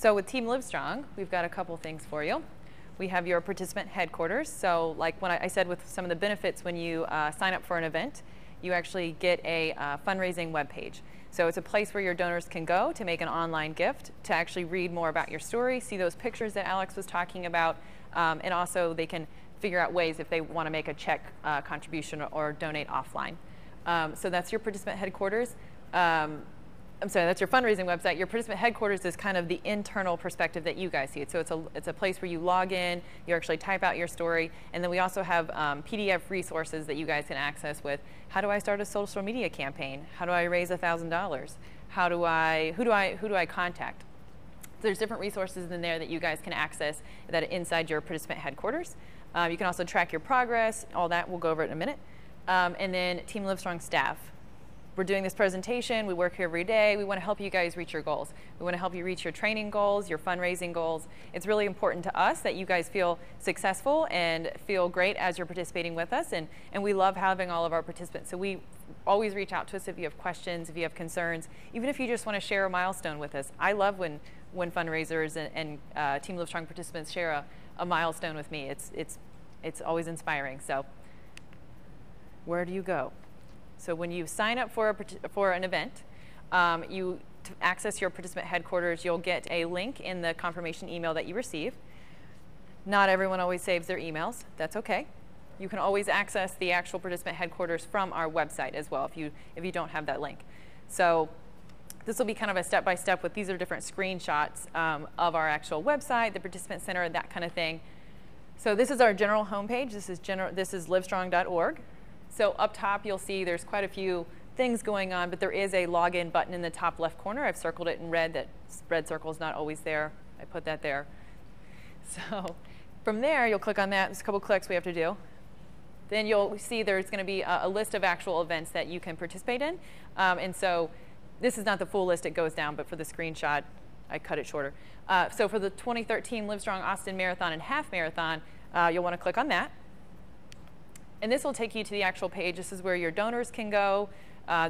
So with Team Livestrong, we've got a couple things for you. We have your participant headquarters. So like when I said with some of the benefits when you sign up for an event, you actually get a fundraising webpage. So it's a place where your donors can go to make an online gift, to actually read more about your story, see those pictures that Alex was talking about, and also they can figure out ways if they want to make a check contribution or donate offline. So that's your participant headquarters. I'm sorry, that's your fundraising website. Your participant headquarters is kind of the internal perspective that you guys see. So it's a place where you log in, you actually type out your story, and then we also have PDF resources that you guys can access with how do I start a social media campaign? How do I raise $1,000? Who do I contact? So there's different resources in there that you guys can access that are inside your participant headquarters. You can also track your progress, all that, we'll go over it in a minute. And then Team Livestrong staff. We're doing this presentation, we work here every day, we want to help you guys reach your goals. We want to help you reach your training goals, your fundraising goals. It's really important to us that you guys feel successful and feel great as you're participating with us, and we love having all of our participants. So we always reach out to us if you have questions, if you have concerns, even if you just want to share a milestone with us. I love when fundraisers and Team Livestrong participants share a milestone with me. It's always inspiring. So where do you go? So when you sign up for an event, to access your participant headquarters, you'll get a link in the confirmation email that you receive. Not everyone always saves their emails. That's okay. You can always access the actual participant headquarters from our website as well if you don't have that link. So this will be kind of a step-by-step with these are different screenshots of our actual website, the participant center, that kind of thing. So this is our general homepage. This is livestrong.org. So up top, you'll see there's quite a few things going on, but there is a login button in the top left corner. I've circled it in red. That red circle is not always there. I put that there. So from there, you'll click on that. There's a couple clicks we have to do. Then you'll see there's going to be a list of actual events that you can participate in. And so this is not the full list. It goes down, but for the screenshot, I cut it shorter. So for the 2013 Livestrong Austin Marathon and Half Marathon, you'll want to click on that. And this will take you to the actual page. This is where your donors can go.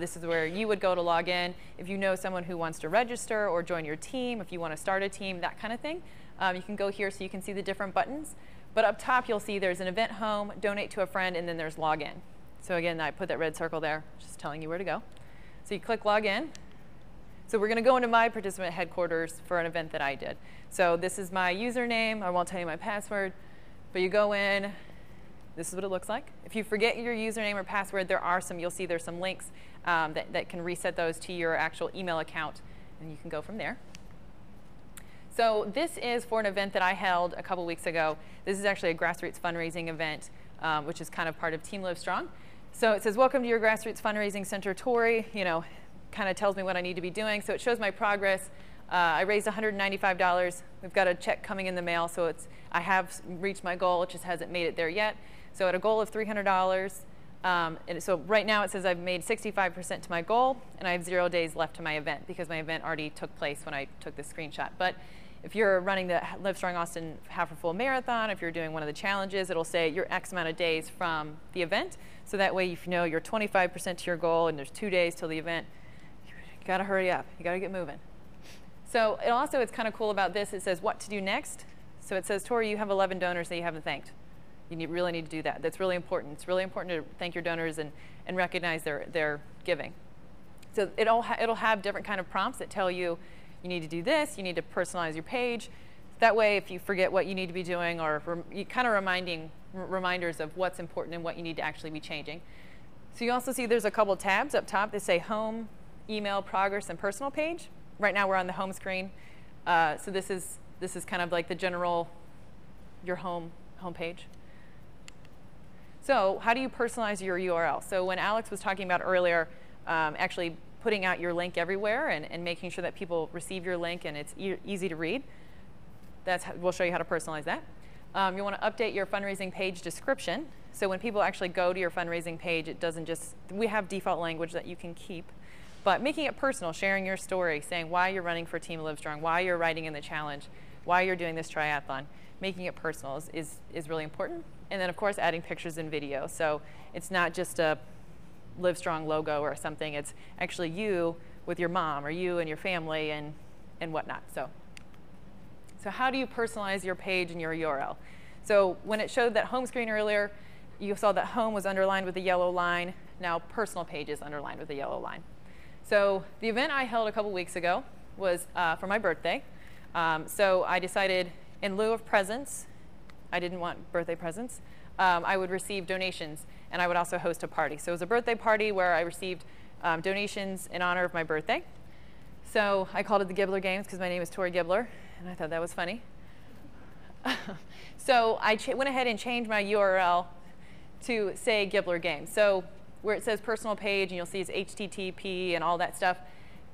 This is where you would go to log in. If you know someone who wants to register or join your team, if you want to start a team, that kind of thing, you can go here so you can see the different buttons. But up top, you'll see there's an event home, donate to a friend, and then there's login. So again, I put that red circle there, just telling you where to go. So you click login. So we're going to go into my participant headquarters for an event that I did. So this is my username. I won't tell you my password, but you go in. This is what it looks like. If you forget your username or password, you'll see there's some links that can reset those to your actual email account, and you can go from there. So this is for an event that I held a couple weeks ago. This is actually a grassroots fundraising event, which is kind of part of Team Livestrong. So it says, welcome to your grassroots fundraising center, Tori. Kind of tells me what I need to be doing. So it shows my progress. I raised $195. We've got a check coming in the mail, so I have reached my goal. It just hasn't made it there yet. So at a goal of $300, and so right now it says I've made 65% to my goal, and I have 0 days left to my event because my event already took place when I took this screenshot. But if you're running the Livestrong Austin Half or Full Marathon, if you're doing one of the challenges, it'll say you're X amount of days from the event. So that way, if you know you're 25% to your goal and there's 2 days till the event, you got to hurry up. You got to get moving. So it also, it's kind of cool about this. It says what to do next. So it says, Tori, you have 11 donors that you haven't thanked. You really need to do that. That's really important. It's really important to thank your donors and recognize their giving. So it'll have different kind of prompts that tell you you need to do this, you need to personalize your page. That way, if you forget what you need to be doing, or kind of reminders of what's important and what you need to actually be changing. So you also see there's a couple tabs up top that say home, email, progress, and personal page. Right now we're on the home screen. So this is kind of like the general, your home page. So how do you personalize your URL? So when Alex was talking about earlier, actually putting out your link everywhere and making sure that people receive your link and it's easy to read, we'll show you how to personalize that. You want to update your fundraising page description. So when people actually go to your fundraising page, it doesn't just, we have default language that you can keep, but making it personal, sharing your story, saying why you're running for Team Livestrong, why you're writing in the challenge, why you're doing this triathlon. Making it personal is really important. And then, of course, adding pictures and video. So it's not just a Livestrong logo or something. It's actually you with your mom or you and your family and whatnot. So So how do you personalize your page and your URL? So when it showed that home screen earlier, you saw that home was underlined with a yellow line. Now personal page is underlined with a yellow line. So the event I held a couple weeks ago was for my birthday. So I decided, in lieu of presents, I didn't want birthday presents, I would receive donations, and I would also host a party. So it was a birthday party where I received donations in honor of my birthday. So I called it the Gibbler Games because my name is Tori Gibbler, and I thought that was funny. So I went ahead and changed my URL to say Gibbler Games. So where it says personal page, and you'll see it's HTTP and all that stuff,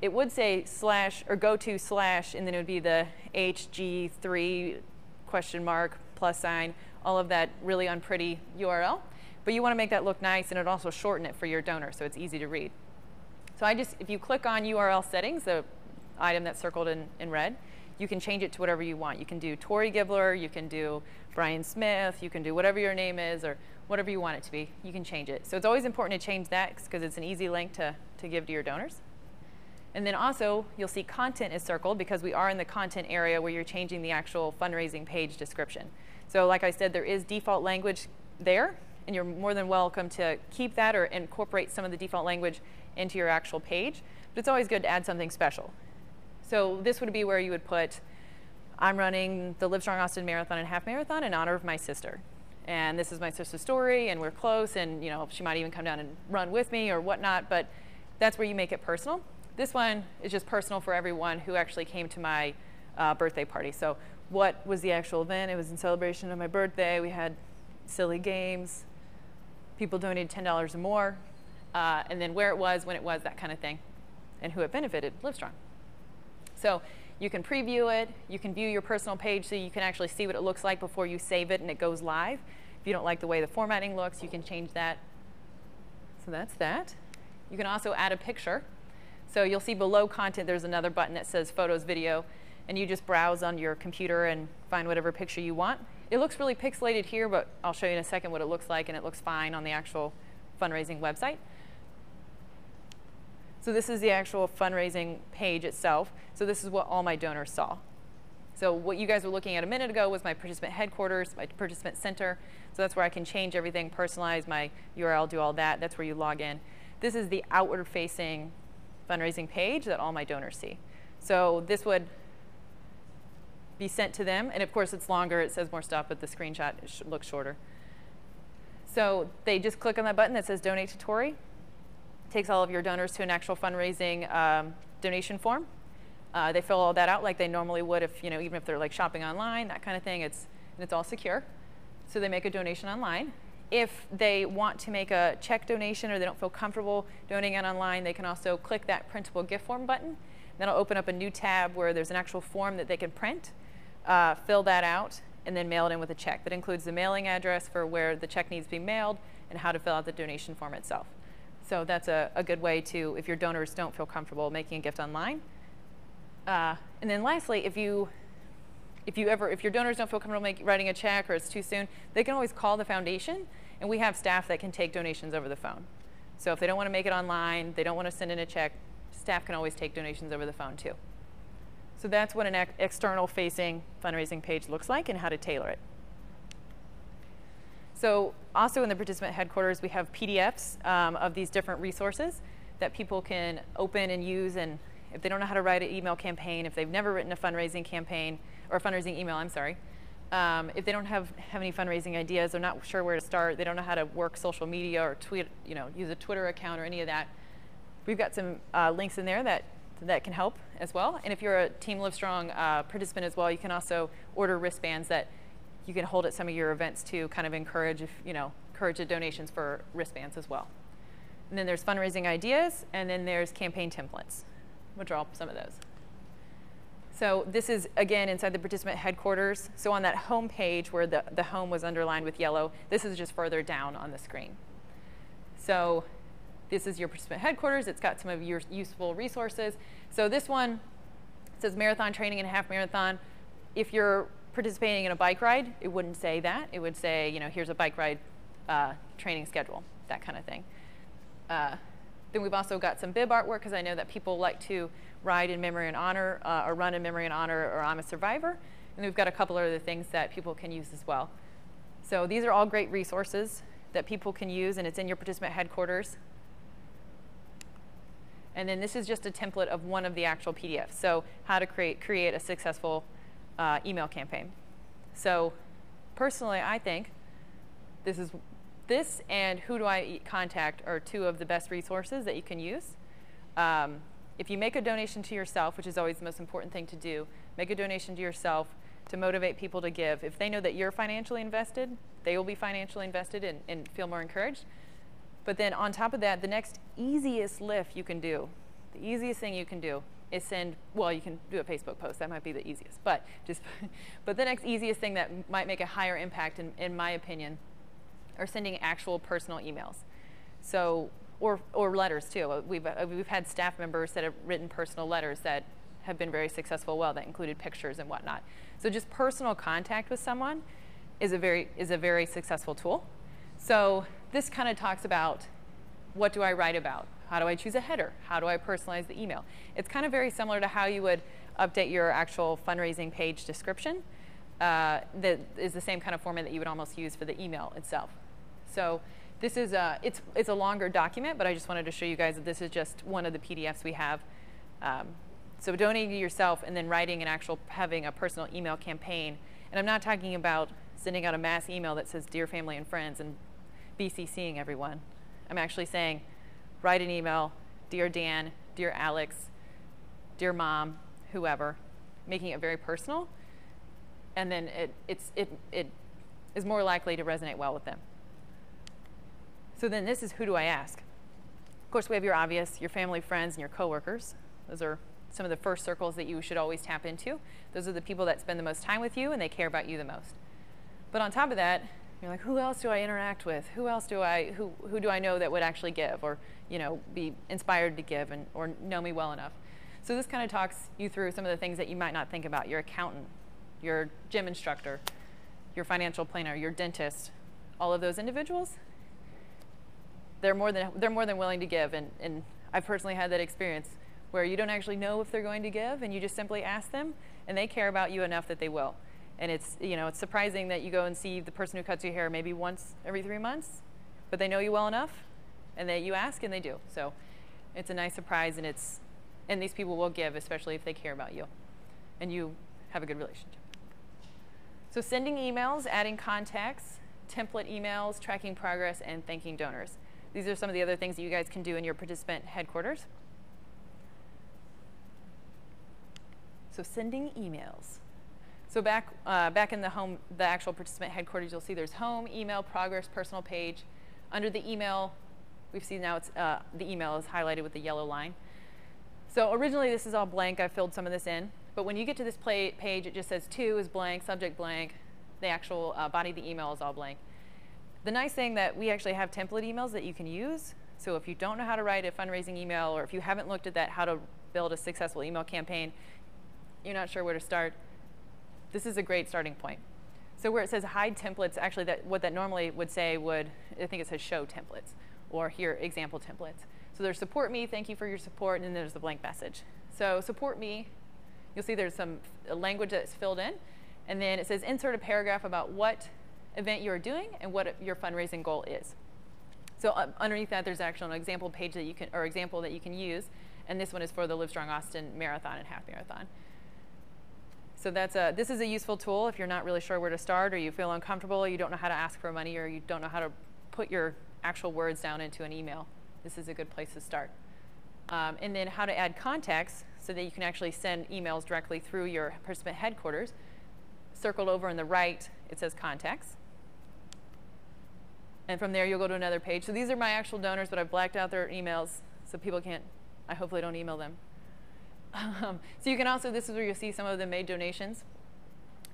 it would say slash or go to slash, and then it would be the HG3 question mark plus sign, all of that really unpretty URL. But you want to make that look nice, and it also shorten it for your donor so it's easy to read. So if you click on URL settings, the item that's circled in red, you can change it to whatever you want. You can do Tori Gibbler, you can do Brian Smith, you can do whatever your name is or whatever you want it to be. You can change it. So it's always important to change that because it's an easy link to give to your donors. And then also, you'll see content is circled because we are in the content area where you're changing the actual fundraising page description. So like I said, there is default language there, and you're more than welcome to keep that or incorporate some of the default language into your actual page. But it's always good to add something special. So this would be where you would put, I'm running the Livestrong Austin Marathon and Half Marathon in honor of my sister. And this is my sister's story, and we're close, and she might even come down and run with me or whatnot, but that's where you make it personal. This one is just personal for everyone who actually came to my birthday party. So what was the actual event? It was in celebration of my birthday. We had silly games. People donated $10 or more. And then where it was, when it was, that kind of thing. And who it benefited, Livestrong. So you can preview it. You can view your personal page so you can actually see what it looks like before you save it and it goes live. If you don't like the way the formatting looks, you can change that. So that's that. You can also add a picture. So you'll see below content, there's another button that says Photos, Video, and you just browse on your computer and find whatever picture you want. It looks really pixelated here, but I'll show you in a second what it looks like, and it looks fine on the actual fundraising website. So this is the actual fundraising page itself. So this is what all my donors saw. So what you guys were looking at a minute ago was my participant headquarters, my participant center. So that's where I can change everything, personalize my URL, do all that. That's where you log in. This is the outward-facing fundraising page that all my donors see. So this would be sent to them, and of course it's longer, it says more stuff, but the screenshot looks shorter. So they just click on that button that says Donate to Tori. It takes all of your donors to an actual fundraising donation form. They fill all that out like they normally would if, even if they're like shopping online, that kind of thing. It's all secure. So they make a donation online. If they want to make a check donation or they don't feel comfortable donating it online, they can also click that printable gift form button. That'll open up a new tab where there's an actual form that they can print, fill that out, and then mail it in with a check. That includes the mailing address for where the check needs to be mailed and how to fill out the donation form itself. So that's a good way to, if your donors don't feel comfortable making a gift online. And then lastly, if your donors don't feel comfortable writing a check or it's too soon, they can always call the foundation, and we have staff that can take donations over the phone. So if they don't want to make it online, they don't want to send in a check, staff can always take donations over the phone too. So that's what an external facing fundraising page looks like and how to tailor it. So also in the participant headquarters, we have PDFs of these different resources that people can open and use. And if they don't know how to write an email campaign, if they've never written a fundraising campaign, or a fundraising email, I'm sorry, if they don't have any fundraising ideas, they're not sure where to start, they don't know how to work social media or tweet, use a Twitter account or any of that, we've got some links in there that can help as well. And if you're a Team Livestrong participant as well, you can also order wristbands that you can hold at some of your events to kind of encourage the donations for wristbands as well. And then there's fundraising ideas, and then there's campaign templates. We'll draw up some of those. So this is, again, inside the participant headquarters. So on that home page where the home was underlined with yellow, this is just further down on the screen. So this is your participant headquarters. It's got some of your useful resources. So this one says marathon training and half marathon. If you're participating in a bike ride, it wouldn't say that. It would say, here's a bike ride training schedule, that kind of thing. Then we've also got some bib artwork because I know that people like to ride in memory and honor or run in memory and honor or I'm a survivor. And we've got a couple other things that people can use as well. So these are all great resources that people can use, and it's in your participant headquarters. And then this is just a template of one of the actual PDFs. So how to create a successful email campaign. So personally, I think this and Who Do I Contact are two of the best resources that you can use. If you make a donation to yourself, which is always the most important thing to do, make a donation to yourself to motivate people to give. If they know that you're financially invested, they will be financially invested and feel more encouraged. But then on top of that, the next easiest lift you can do, the easiest thing you can do is send, well, you can do a Facebook post. That might be the easiest. But the next easiest thing that might make a higher impact, in my opinion, are sending actual personal emails. So, or letters too. We've had staff members that have written personal letters that have been very successful, that included pictures and whatnot. So just personal contact with someone is a very successful tool. So this kind of talks about, what do I write about? How do I choose a header? How do I personalize the email? It's kind of very similar to how you would update your actual fundraising page description. That is the same kind of format that you would almost use for the email itself. So this is it's a longer document, but I just wanted to show you guys that this is just one of the PDFs we have. So donating to yourself and then writing having a personal email campaign. And I'm not talking about sending out a mass email that says, Dear Family and Friends, and BCCing everyone. I'm actually saying, write an email, Dear Dan, Dear Alex, Dear Mom, whoever, making it very personal. And then it is more likely to resonate well with them. So then this is Who Do I Ask? Of course, we have your obvious, your family, friends, and your coworkers. Those are some of the first circles that you should always tap into. Those are the people that spend the most time with you and they care about you the most. But on top of that, you're like, who else do I interact with? Who else do who do I know that would actually give, or be inspired to give, or know me well enough? So this kind of talks you through some of the things that you might not think about. Your accountant, your gym instructor, your financial planner, your dentist, all of those individuals, they're more than willing to give. And I've personally had that experience where you don't actually know if they're going to give, and you just simply ask them, and they care about you enough that they will. And it's it's surprising that you go and see the person who cuts your hair maybe once every 3 months, but they know you well enough, and you ask, and they do. So it's a nice surprise, and these people will give, especially if they care about you, and you have a good relationship. So sending emails, adding contacts, template emails, tracking progress, and thanking donors. These are some of the other things that you guys can do in your participant headquarters. So sending emails. So back in the actual participant headquarters, you'll see there's home, email, progress, personal page. Under the email, we've seen now the email is highlighted with the yellow line. So originally this is all blank. I filled some of this in. But when you get to this page, it just says to is blank, subject blank. The actual body of the email is all blank. The nice thing that we actually have template emails that you can use. So if you don't know how to write a fundraising email, or if you haven't looked at that, how to build a successful email campaign, you're not sure where to start, this is a great starting point. So where it says hide templates, actually what that normally would say I think it says show templates, or here, example templates. So there's support me, thank you for your support, and then there's the blank message. So support me, you'll see there's some language that's filled in, and then it says insert a paragraph about what event you're doing and what your fundraising goal is. So underneath that, there's actually an example page that example that you can use, and this one is for the Livestrong Austin Marathon and Half Marathon. So this is a useful tool if you're not really sure where to start, or you feel uncomfortable, or you don't know how to ask for money, or you don't know how to put your actual words down into an email. This is a good place to start. And then how to add contacts so that you can actually send emails directly through your participant headquarters. Circled over on the right, it says contacts. And from there, you'll go to another page. So these are my actual donors, but I've blacked out their emails so people I hopefully don't email them. So you can also, this is where you'll see some of the made donations.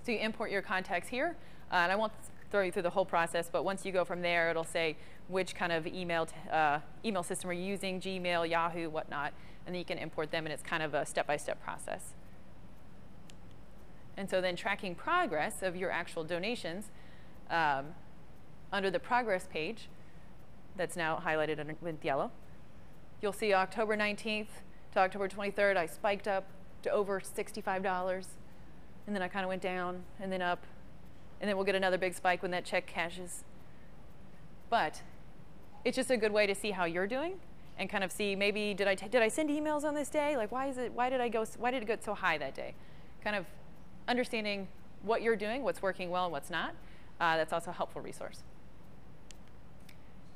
So you import your contacts here, and I won't throw you through the whole process, but once you go from there, it'll say which kind of email system are you using, Gmail, Yahoo, whatnot, and then you can import them, and it's kind of a step-by-step process. And so then tracking progress of your actual donations, under the progress page, that's now highlighted with yellow, you'll see October 19th to October 23rd, I spiked up to over $65. and then I kind of went down and then up, and then we'll get another big spike when that check cashes. But it's just a good way to see how you're doing and kind of see, maybe did I send emails on this day? Like, why did it go so high that day? Kind of understanding what you're doing, what's working well and what's not. That's also a helpful resource.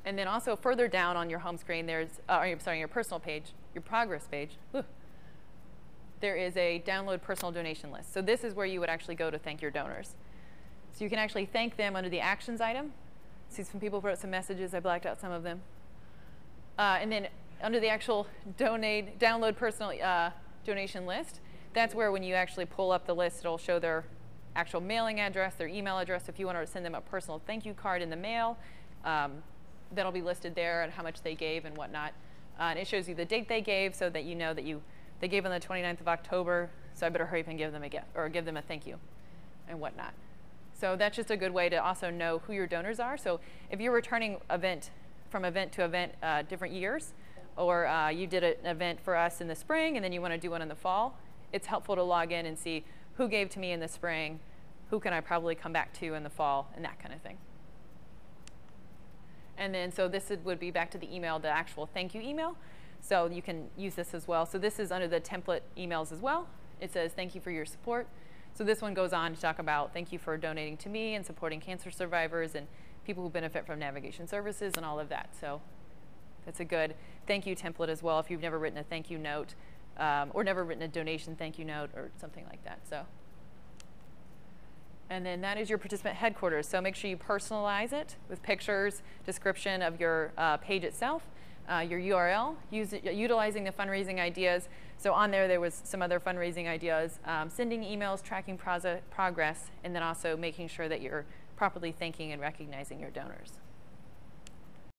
And then also further down on your home screen, there's, your personal page, your progress page, there is a download personal donation list. So this is where you would actually go to thank your donors. So you can actually thank them under the actions item. See, some people wrote some messages. I blacked out some of them. And then under the actual download personal donation list, that's where when you actually pull up the list, it'll show their actual mailing address, their email address. If you want to send them a personal thank you card in the mail, that'll be listed there and how much they gave and whatnot. And it shows you the date they gave so that you know that they gave on the 29th of October, so I better hurry up and give them a gift or give them a thank you and whatnot. So that's just a good way to also know who your donors are. So if you're returning from event to event different years, or you did an event for us in the spring and then you want to do one in the fall, it's helpful to log in and see who gave to me in the spring, who can I probably come back to in the fall, and that kind of thing. And then so this would be back to the email, the actual thank you email. So you can use this as well. So this is under the template emails as well. It says thank you for your support. So this one goes on to talk about thank you for donating to me and supporting cancer survivors and people who benefit from navigation services and all of that. So that's a good thank you template as well if you've never written a thank you note or never written a donation thank you note or something like that. So, and then that is your participant headquarters. So make sure you personalize it with pictures, description of your page itself, your URL, utilizing the fundraising ideas. So on there was some other fundraising ideas, sending emails, tracking progress, and then also making sure that you're properly thanking and recognizing your donors.